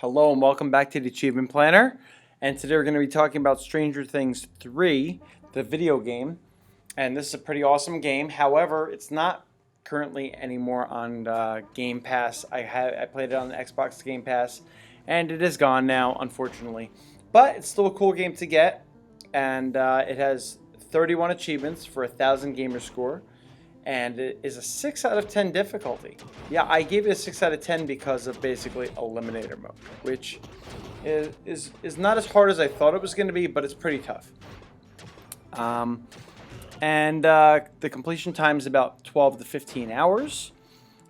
Hello and welcome back to the Achievement Planner. And today we're going to be talking about Stranger Things 3, the video game. And this is a pretty awesome game. However, it's not currently anymore on Game Pass. I played it on the Xbox Game Pass, and it is gone now, unfortunately. But it's still a cool game to get, and it has 31 achievements for 1,000 gamer score. And it is a 6 out of 10 difficulty. Yeah, I gave it a 6 out of 10 because of basically Eliminator mode, which is not as hard as I thought it was going to be, but it's pretty tough. The completion time is about 12 to 15 hours.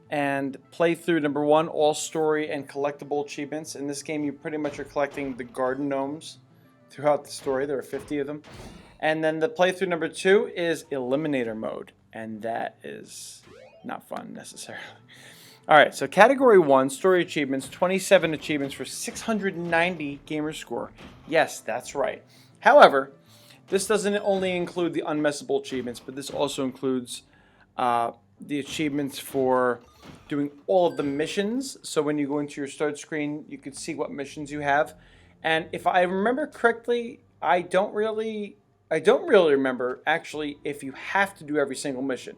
And playthrough number 1, all story and collectible achievements. In this game, you pretty much are collecting the garden gnomes throughout the story. There are 50 of them. And then the playthrough number 2 is Eliminator mode. And that is not fun necessarily. All right, so category 1, story achievements, 27 achievements for 690 gamer score. Yes, that's right. However, this doesn't only include the unmessable achievements, but this also includes the achievements for doing all of the missions. So when you go into your start screen, you can see what missions you have. And if I remember correctly, I don't really remember, actually, if you have to do every single mission.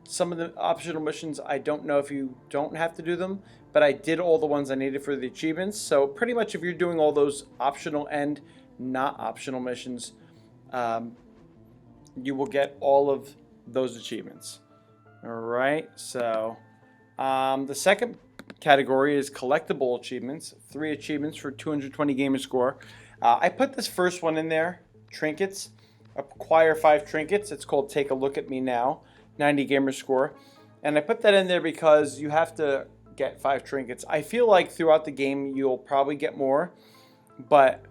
Some of the optional missions, I don't know if you don't have to do them, but I did all the ones I needed for the achievements. So pretty much if you're doing all those optional and not optional missions, you will get all of those achievements. All right, so the second category is collectible achievements, 3 achievements for 220 gamer score. I put this first one in there, trinkets. Acquire 5 trinkets. It's called Take a Look at Me Now, 90 gamer score. And I put that in there because you have to get 5 trinkets. I feel like throughout the game you'll probably get more, but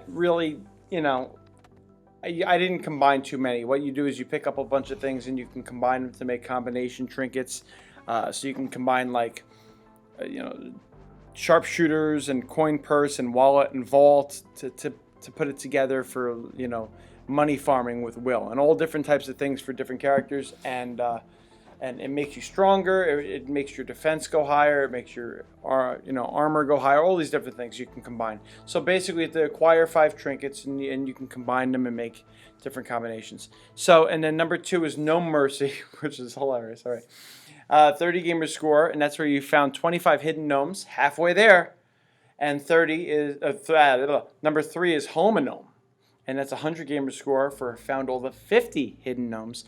really, you know, I didn't combine too many. What you do is you pick up a bunch of things and you can combine them to make combination trinkets. So you can combine like, sharpshooters and coin purse and wallet and vault to put it together for, money farming with Will, and all different types of things for different characters, and it makes you stronger. It makes your defense go higher. It makes your armor go higher. All these different things you can combine. So basically, you have to acquire 5 trinkets, and you can combine them and make different combinations. So, and then number 2 is No Mercy, which is hilarious. All right, 30 gamer score, and that's where you found 25 hidden gnomes, halfway there, and 30 is number 3 is Home a Gnome. And that's 100 gamer score for found all the 50 hidden gnomes.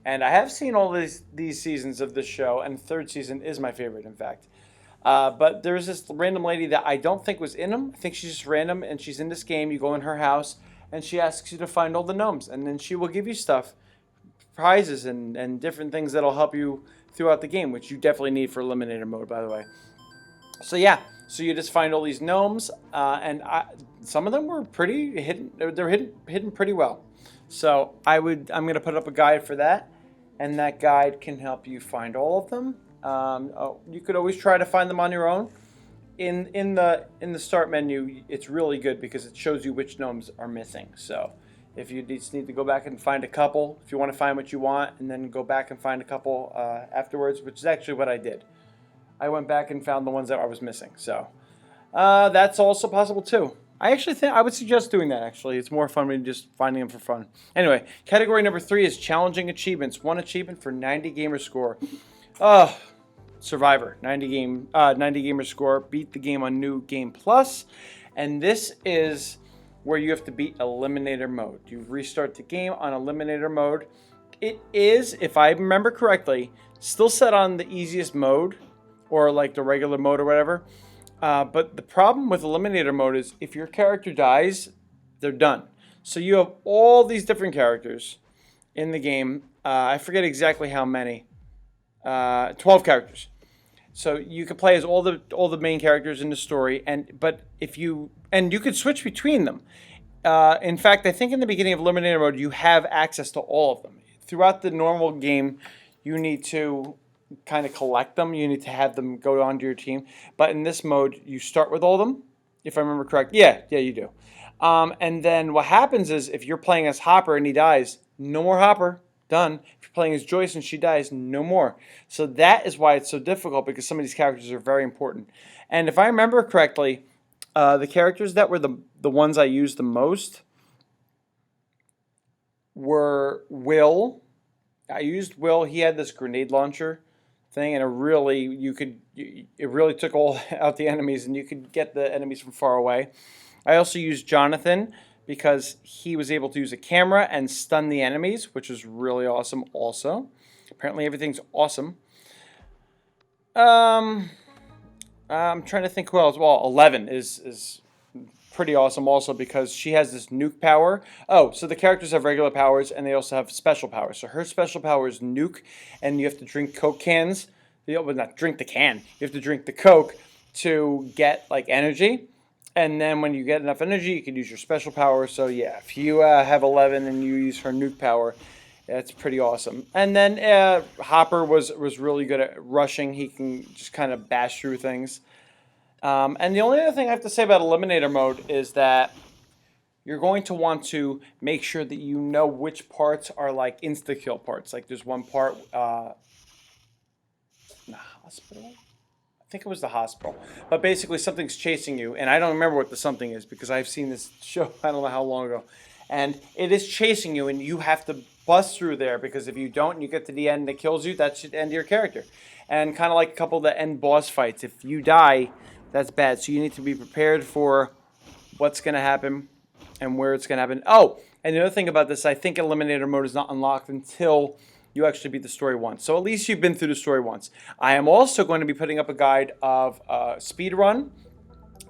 And I have seen all these seasons of this show, and the 3rd season is my favorite, in fact. But there's this random lady that I don't think was in them. I think she's just random, and she's in this game. You go in her house, and she asks you to find all the gnomes. And then she will give you stuff, prizes, and different things that'll help you throughout the game, which you definitely need for Eliminator mode, by the way. So yeah. So you just find all these gnomes, and some of them were pretty hidden. They're hidden pretty well. So I'm going to put up a guide for that, and that guide can help you find all of them. You could always try to find them on your own. In the start menu, it's really good because it shows you which gnomes are missing. So if you just need to go back and find a couple, if you want to find what you want, and then go back and find a couple afterwards, which is actually what I did. I went back and found the ones that I was missing. So that's also possible too. I actually think I would suggest doing that, actually. It's more fun than just finding them for fun. Anyway, category number 3 is challenging achievements. 1 achievement for 90 gamer score. Survivor, 90 gamer score. Beat the game on New Game Plus. And this is where you have to beat Eliminator mode. You restart the game on Eliminator mode. It is, if I remember correctly, still set on the easiest mode, or like the regular mode or whatever. But the problem with Eliminator mode is if your character dies, they're done. So you have all these different characters in the game. I forget exactly how many. 12 characters. So you can play as all the main characters in the story, and you could switch between them. In fact, I think in the beginning of Eliminator mode, you have access to all of them. Throughout the normal game, you need to kind of collect them. You need to have them go onto your team. But in this mode, you start with all of them, if I remember correct. Yeah, you do. And then what happens is if you're playing as Hopper and he dies, no more Hopper. Done. If you're playing as Joyce and she dies, no more. So that is why it's so difficult, because some of these characters are very important. And if I remember correctly, The characters that were the ones I used the most were Will. I used Will. He had this grenade launcher thing, and it really took all out the enemies, and you could get the enemies from far away. I also used Jonathan because he was able to use a camera and stun the enemies, which was really awesome also. Apparently everything's awesome. I'm trying to think who else. Well, 11 is pretty awesome also because she has this nuke power. Oh, so the characters have regular powers and they also have special powers. So her special power is nuke, and you have to drink Coke cans. Well, not drink the can. You have to drink the Coke to get like energy. And then when you get enough energy, you can use your special power. So yeah, if you have 11 and you use her nuke power, that's pretty awesome. And then Hopper was really good at rushing. He can just kind of bash through things. And the only other thing I have to say about Eliminator mode is that you're going to want to make sure that you know which parts are like insta-kill parts. Like there's one part in the hospital. I think it was the hospital. But basically something's chasing you, and I don't remember what the something is because I've seen this show I don't know how long ago. And it is chasing you, and you have to bust through there because if you don't and you get to the end and it kills you, that should end your character. And kind of like a couple of the end boss fights, if you die, that's bad. So you need to be prepared for what's going to happen and where it's going to happen. Oh, and the other thing about this, I think Eliminator mode is not unlocked until you actually beat the story once. So at least you've been through the story once. I am also going to be putting up a guide of speed run.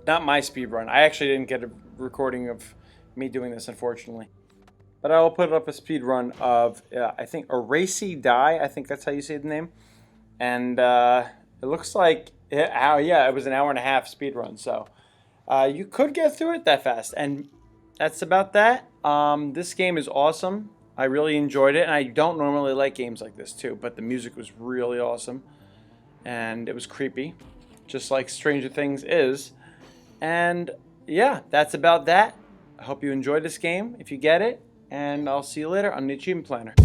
Not my speed run. I actually didn't get a recording of me doing this, unfortunately. But I will put up a speed run of, I think, Eracy Die. I think that's how you say the name. And it looks like, it was an hour and a half speed run. So you could get through it that fast. And that's about that. This game is awesome. I really enjoyed it, and I don't normally like games like this too, but the music was really awesome, and it was creepy, just like Stranger Things is. And yeah, that's about that. I hope you enjoyed this game, if you get it, and I'll see you later on the Achievement Planner.